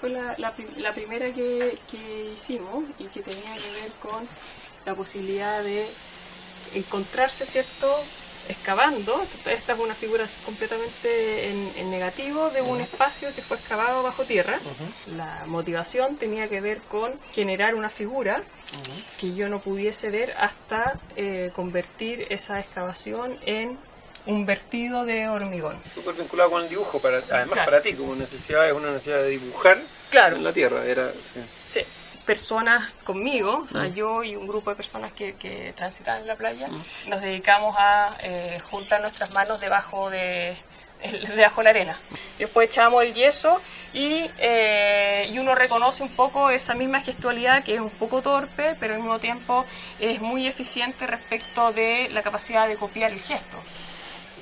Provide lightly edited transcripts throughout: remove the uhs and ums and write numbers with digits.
fue la primera que hicimos y que tenía que ver con la posibilidad de encontrarse, ¿cierto?, excavando. Esta es una figura completamente en negativo de un espacio que fue excavado bajo tierra. La motivación tenía que ver con generar una figura que yo no pudiese ver hasta convertir esa excavación en un vertido de hormigón. Súper vinculado con el dibujo, además claro. Para ti como necesidad, es una necesidad de dibujar claro. en la tierra. Sí. Personas conmigo, o sea, yo y un grupo de personas que transitan en la playa, nos dedicamos a juntar nuestras manos debajo de la arena. Después echamos el yeso y uno reconoce un poco esa misma gestualidad que es un poco torpe, pero al mismo tiempo es muy eficiente respecto de la capacidad de copiar el gesto.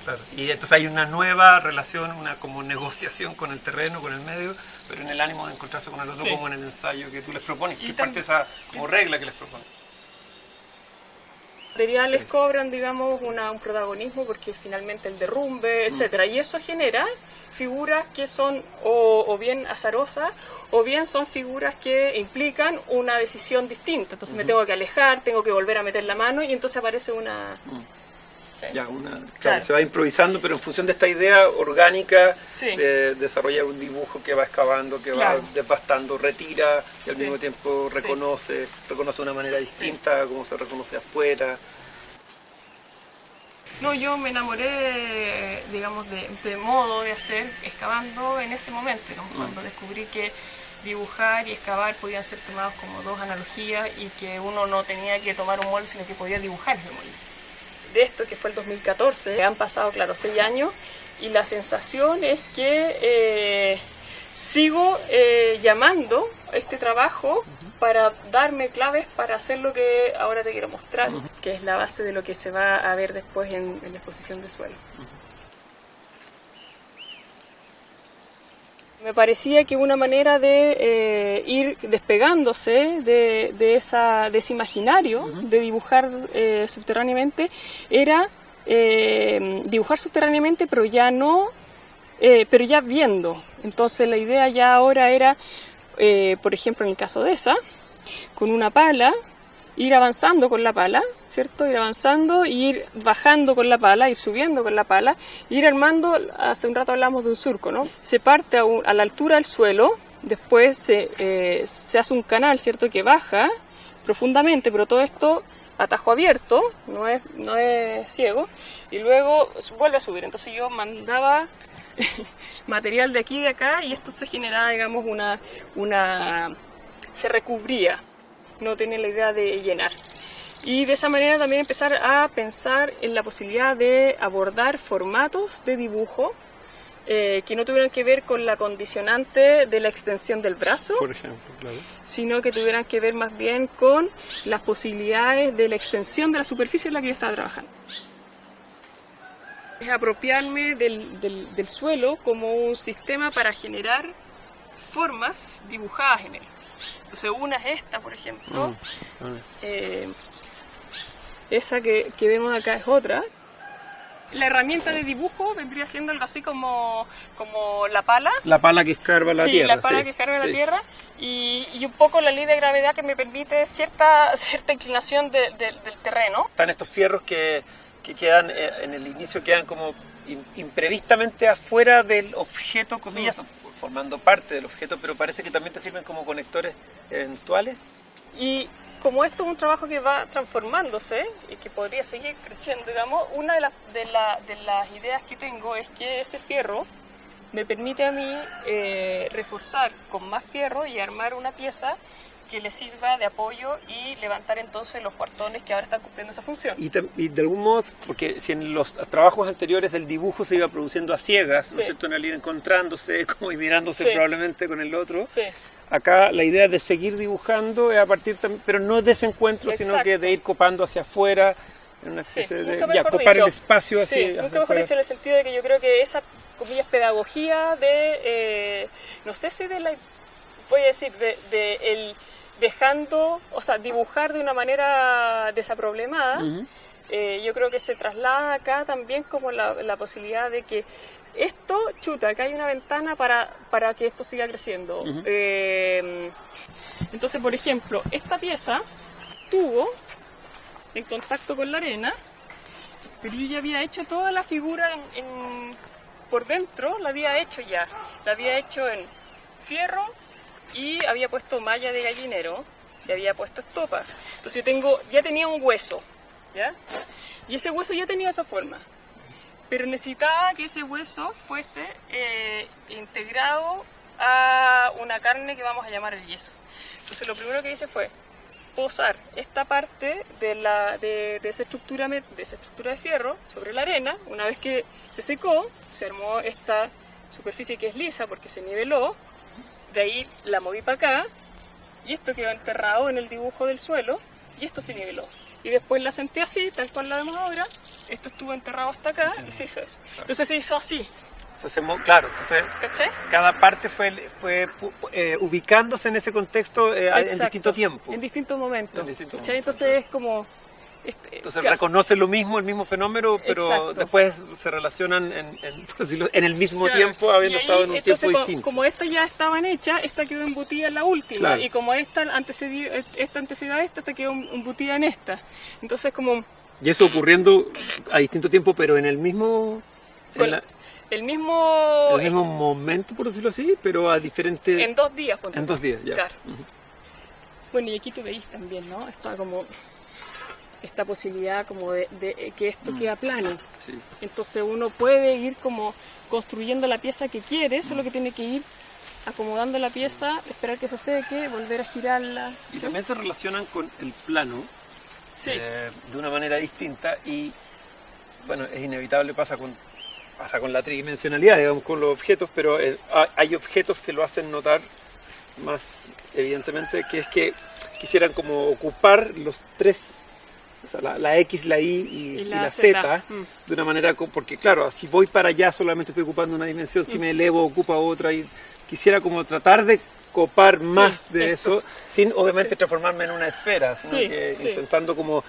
Claro. Y entonces hay una nueva relación, una como negociación con el terreno, con el medio, pero en el ánimo de encontrarse con el otro, como en el ensayo que tú les propones, que es parte de esa como regla que les propones. Los materiales cobran, digamos, un protagonismo porque finalmente el derrumbe, etcétera, y eso genera figuras que son o bien azarosas o bien son figuras que implican una decisión distinta. Entonces me tengo que alejar, tengo que volver a meter la mano y entonces aparece una... Sí. Claro, se va improvisando, pero en función de esta idea orgánica de desarrollar un dibujo que va excavando, que va devastando, retira y al mismo tiempo reconoce de una manera distinta como se reconoce afuera. No, yo me enamoré, digamos, de modo de hacer excavando en ese momento, ¿no? Cuando descubrí que dibujar y excavar podían ser tomados como dos analogías y que uno no tenía que tomar un molde, sino que podía dibujar ese molde. De esto, que fue el 2014, han pasado, claro, 6 años, y la sensación es que sigo llamando a este trabajo para darme claves para hacer lo que ahora te quiero mostrar, que es la base de lo que se va a ver después en la exposición de suelo. Me parecía que una manera de ir despegándose de ese imaginario de dibujar subterráneamente era dibujar subterráneamente, pero ya no, pero ya viendo. Entonces la idea ya ahora era, por ejemplo, en el caso de esa, con una pala, ir avanzando con la pala, ¿cierto? Ir avanzando, ir bajando con la pala, ir subiendo con la pala, ir armando, hace un rato hablamos de un surco, ¿no? Se parte a la altura del suelo, después se hace un canal, ¿cierto? Que baja profundamente, pero todo esto a tajo abierto, no es ciego, y luego vuelve a subir. Entonces yo mandaba material de aquí y de acá y esto se generaba, digamos, se recubría. No tenía la idea de llenar. Y de esa manera también empezar a pensar en la posibilidad de abordar formatos de dibujo que no tuvieran que ver con la condicionante de la extensión del brazo, por ejemplo, sino que tuvieran que ver más bien con las posibilidades de la extensión de la superficie en la que yo estaba trabajando. Es apropiarme del suelo como un sistema para generar formas dibujadas en él. Entonces una es esta, por ejemplo, esa que vemos acá es otra. La herramienta de dibujo vendría siendo algo así como la pala. La pala que escarba la tierra. Sí, la pala que escarba la tierra y un poco la ley de gravedad que me permite cierta inclinación del terreno. Están estos fierros que quedan en el inicio, quedan como imprevistamente afuera del objeto, comillas, formando parte del objeto, pero parece que también te sirven como conectores eventuales. Y como esto es un trabajo que va transformándose y que podría seguir creciendo, digamos, una de las ideas que tengo es que ese fierro me permite a mí reforzar con más fierro y armar una pieza que le sirva de apoyo y levantar entonces los cuartones que ahora están cumpliendo esa función. Y de algún modo, porque si en los trabajos anteriores el dibujo se iba produciendo a ciegas, ¿no es cierto?, en el ir encontrándose como y mirándose probablemente con el otro, acá la idea de seguir dibujando es a partir también, pero no de ese encuentro, sino que de ir copando hacia afuera, en una especie de copar el espacio hacia nunca mejor dicho, en el sentido de que yo creo que esa, comillas, pedagogía de, no sé si de la, voy a decir, el dejando, o sea, dibujar de una manera desaproblemada, yo creo que se traslada acá también como la posibilidad de que esto, chuta, acá hay una ventana para que esto siga creciendo. Entonces, por ejemplo, esta pieza tuvo en contacto con la arena, pero yo ya había hecho toda la figura por dentro, la había hecho en fierro y había puesto malla de gallinero y había puesto estopa. Entonces ya tenía un hueso, ¿ya? Y ese hueso ya tenía esa forma, pero necesitaba que ese hueso fuese integrado a una carne que vamos a llamar el yeso. Entonces lo primero que hice fue posar esta parte de esa estructura de fierro sobre la arena. Una vez que se secó, se armó esta superficie que es lisa porque se niveló. De ahí la moví para acá y esto quedó enterrado en el dibujo del suelo y esto se niveló. Y después la senté así, tal cual la vemos ahora. Esto estuvo enterrado hasta acá y se hizo eso. Entonces se hizo así. O sea, ¿Cachai? Cada parte fue ubicándose en ese contexto en distinto tiempo. En distintos momentos. Entonces es como... Entonces reconoce el mismo fenómeno, pero después se relacionan en el mismo tiempo, habiendo estado en un tiempo distinto. Como estas ya estaban hechas, esta quedó embutida en la última, y como esta antecedió a esta quedó embutida en esta. Entonces como... Y eso ocurriendo a distinto tiempo, pero en el mismo... El mismo momento, por decirlo así, pero a diferentes... En 2 días. En 2 días, ya. Claro. Bueno, y aquí tú veis también, ¿no? Esta posibilidad como de que esto queda plano. Sí. Entonces uno puede ir como construyendo la pieza que quiere, solo que tiene que ir acomodando la pieza, esperar que se seque, volver a girarla. Y también se relacionan con el plano de una manera distinta y, bueno, es inevitable, pasa con la tridimensionalidad, digamos, con los objetos, pero hay objetos que lo hacen notar más evidentemente, que es que quisieran como ocupar los 3, o sea, la X, la Y y la Z, de una manera, porque claro, si voy para allá solamente estoy ocupando una dimensión, si me elevo ocupa otra, y quisiera como tratar de copar más de eso, sin obviamente transformarme en una esfera, sino que intentando como...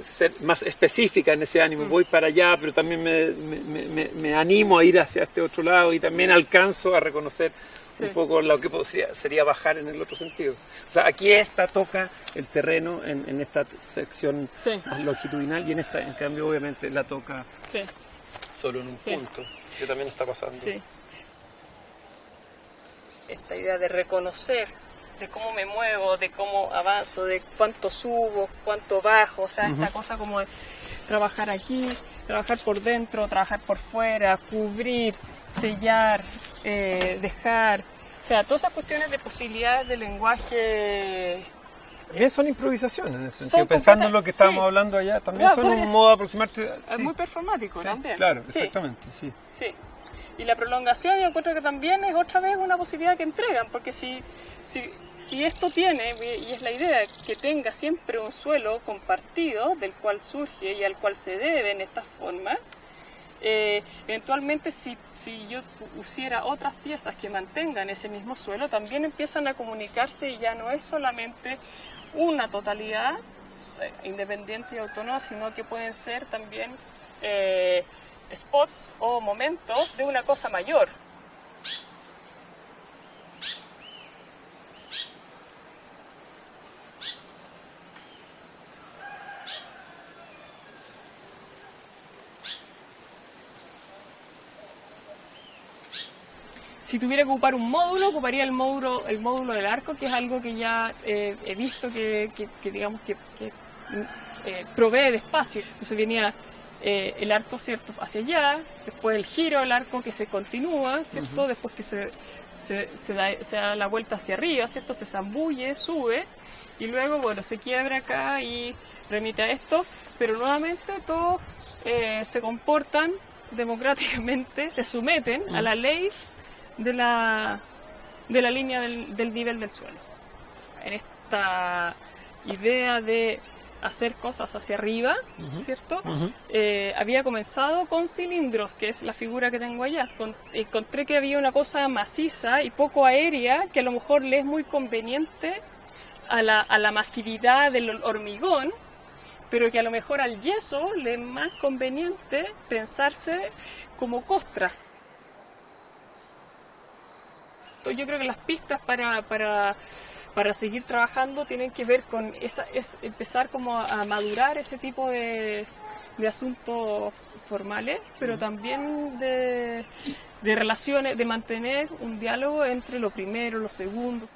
ser más específica en ese ánimo, voy para allá, pero también me animo a ir hacia este otro lado y también alcanzo a reconocer un poco lo que sería bajar en el otro sentido. O sea, aquí toca el terreno en esta sección más longitudinal y en cambio obviamente la toca solo en un punto, que también está pasando. Sí. Esta idea de reconocer de cómo me muevo, de cómo avanzo, de cuánto subo, cuánto bajo, o sea, esta cosa como de trabajar aquí, trabajar por dentro, trabajar por fuera, cubrir, sellar, dejar, o sea, todas esas cuestiones de posibilidades de lenguaje... También son improvisaciones en ese sentido, pensando en lo que estábamos hablando allá, también son un modo de aproximarte... Es muy performático también. Claro, exactamente, sí. Y la prolongación yo encuentro que también es otra vez una posibilidad que entregan, porque si esto tiene, y es la idea, que tenga siempre un suelo compartido del cual surge y al cual se debe en esta forma, eventualmente si yo pusiera otras piezas que mantengan ese mismo suelo, también empiezan a comunicarse y ya no es solamente una totalidad independiente y autónoma, sino que pueden ser también... spots o momentos de una cosa mayor. Si tuviera que ocupar un módulo, ocuparía el módulo del arco, que es algo que ya he visto que digamos que provee de espacio. Entonces venía el arco, ¿cierto?, hacia allá, después el giro del arco que se continúa, ¿cierto?, después que se da la vuelta hacia arriba, ¿cierto?, se zambulle, sube, y luego, bueno, se quiebra acá y remite a esto, pero nuevamente todos se comportan democráticamente, se someten a la ley de la línea del nivel del suelo. En esta idea de hacer cosas hacia arriba, ¿cierto? Había comenzado con cilindros, que es la figura que tengo allá. Encontré que había una cosa maciza y poco aérea que a lo mejor le es muy conveniente a la masividad del hormigón, pero que a lo mejor al yeso le es más conveniente pensarse como costra. Yo creo que las pistas para seguir trabajando tienen que ver con empezar como a madurar ese tipo de asuntos formales, pero también de relaciones, de mantener un diálogo entre lo primero, lo segundo.